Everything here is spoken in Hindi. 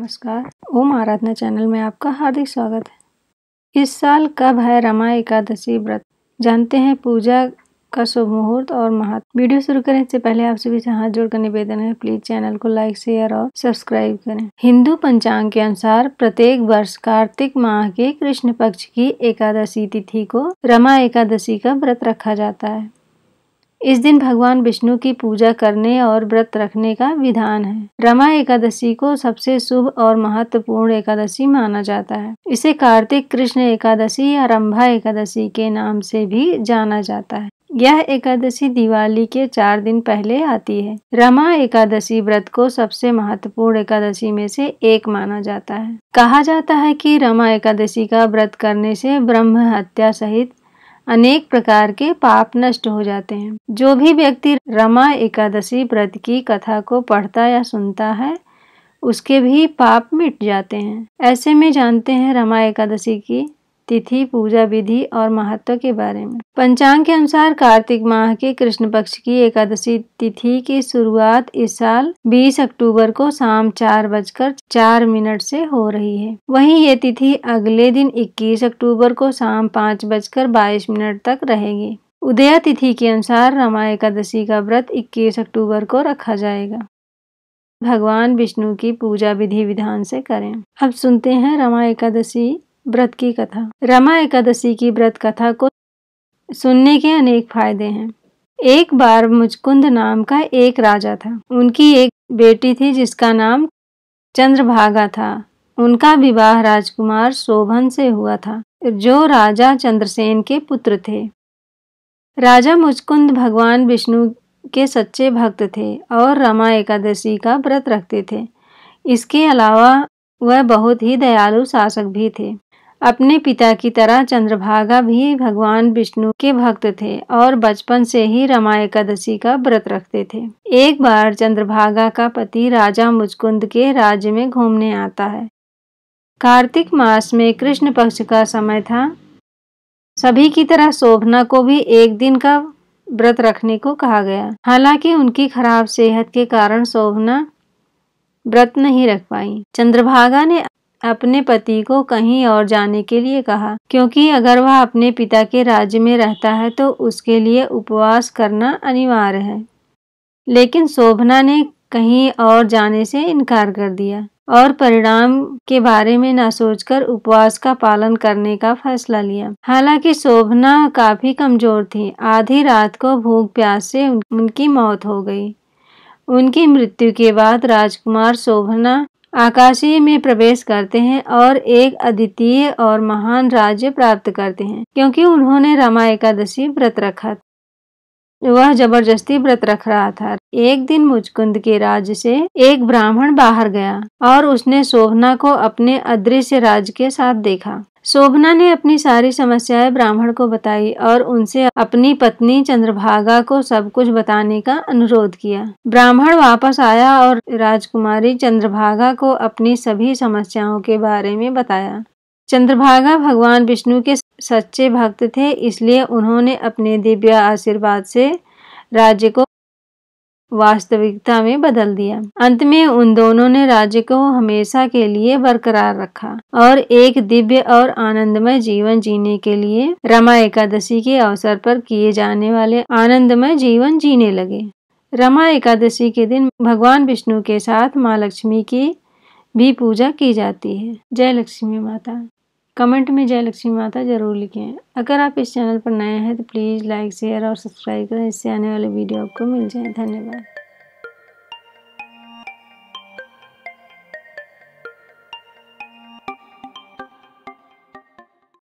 नमस्कार। ओम आराधना चैनल में आपका हार्दिक स्वागत है। इस साल कब है रमा एकादशी व्रत, जानते हैं पूजा का शुभ मुहूर्त और महत्व। वीडियो शुरू करें इससे पहले आप सभी से हाथ जोड़कर निवेदन है, प्लीज चैनल को लाइक, शेयर और सब्सक्राइब करें। हिंदू पंचांग के अनुसार प्रत्येक वर्ष कार्तिक माह के कृष्ण पक्ष की एकादशी तिथि को रमा एकादशी का व्रत रखा जाता है। इस दिन भगवान विष्णु की पूजा करने और व्रत रखने का विधान है। रमा एकादशी को सबसे शुभ और महत्वपूर्ण एकादशी माना जाता है। इसे कार्तिक कृष्ण एकादशी या रंभा एकादशी के नाम से भी जाना जाता है। यह एकादशी दिवाली के 4 दिन पहले आती है। रमा एकादशी व्रत को सबसे महत्वपूर्ण एकादशी में से एक माना जाता है। कहा जाता है कि रमा एकादशी का व्रत करने से ब्रह्म हत्या सहित अनेक प्रकार के पाप नष्ट हो जाते हैं। जो भी व्यक्ति रमा एकादशी व्रत की कथा को पढ़ता या सुनता है उसके भी पाप मिट जाते हैं। ऐसे में जानते हैं रमा एकादशी की तिथि, पूजा विधि और महत्व के बारे में। पंचांग के अनुसार कार्तिक माह के कृष्ण पक्ष की एकादशी तिथि की शुरुआत इस साल 20 अक्टूबर को शाम 4:04 से हो रही है। वहीं ये तिथि अगले दिन 21 अक्टूबर को शाम 5:22 तक रहेगी। उदया तिथि के अनुसार रमा एकादशी का व्रत 21 अक्टूबर को रखा जाएगा। भगवान विष्णु की पूजा विधि विधान से करें। अब सुनते हैं रमा एकादशी व्रत की कथा। रमा एकादशी की व्रत कथा को सुनने के अनेक फायदे हैं। एक बार मुचकुंद नाम का एक राजा था। उनकी एक बेटी थी जिसका नाम चंद्रभागा था। उनका विवाह राजकुमार शोभन से हुआ था, जो राजा चंद्रसेन के पुत्र थे। राजा मुचकुंद भगवान विष्णु के सच्चे भक्त थे और रमा एकादशी का व्रत रखते थे। इसके अलावा वह बहुत ही दयालु शासक भी थे। अपने पिता की तरह चंद्रभागा भी भगवान विष्णु के भक्त थे और बचपन से ही रमा एकादशी का व्रत रखते थे। एक बार चंद्रभागा का पति राजा मुचकुंद के राज्य में घूमने आता है। कार्तिक मास में कृष्ण पक्ष का समय था। सभी की तरह शोभना को भी एक दिन का व्रत रखने को कहा गया। हालांकि उनकी खराब सेहत के कारण शोभना व्रत नहीं रख पाई। चंद्रभागा ने अपने पति को कहीं और जाने के लिए कहा, क्योंकि अगर वह अपने पिता के राज्य में रहता है तो उसके लिए उपवास करना अनिवार्य है। लेकिन शोभना ने कहीं और जाने से इनकार कर दिया और परिणाम के बारे में न सोचकर उपवास का पालन करने का फैसला लिया। हालांकि शोभना काफी कमजोर थी। आधी रात को भूख प्यास से उनकी मौत हो गई। उनकी मृत्यु के बाद राजकुमार शोभना आकाशीय में प्रवेश करते हैं और एक अद्वितीय और महान राज्य प्राप्त करते हैं, क्योंकि उन्होंने रमा एकादशी व्रत रखा। वह जबरदस्ती व्रत रख रहा था। एक दिन मुचकुंद के राज्य से एक ब्राह्मण बाहर गया और उसने शोभना को अपने अदृश्य राज्य के साथ देखा। शोभना ने अपनी सारी समस्याएं ब्राह्मण को बताई और उनसे अपनी पत्नी चंद्रभागा को सब कुछ बताने का अनुरोध किया। ब्राह्मण वापस आया और राजकुमारी चंद्रभागा को अपनी सभी समस्याओं के बारे में बताया। चंद्रभागा भगवान विष्णु के सच्चे भक्त थे, इसलिए उन्होंने अपने दिव्य आशीर्वाद से राज्य को वास्तविकता में बदल दिया। अंत में उन दोनों ने राज्य को हमेशा के लिए बरकरार रखा और एक दिव्य और आनंदमय जीवन जीने के लिए रमा एकादशी के अवसर पर किए जाने वाले आनंदमय जीवन जीने लगे। रमा एकादशी के दिन भगवान विष्णु के साथ माँ लक्ष्मी की भी पूजा की जाती है। जय लक्ष्मी माता। कमेंट में जय लक्ष्मी माता जरूर लिखें। अगर आप इस चैनल पर नए हैं तो प्लीज़ लाइक, शेयर और सब्सक्राइब करें, इससे आने वाले वीडियो आपको मिल जाए। धन्यवाद।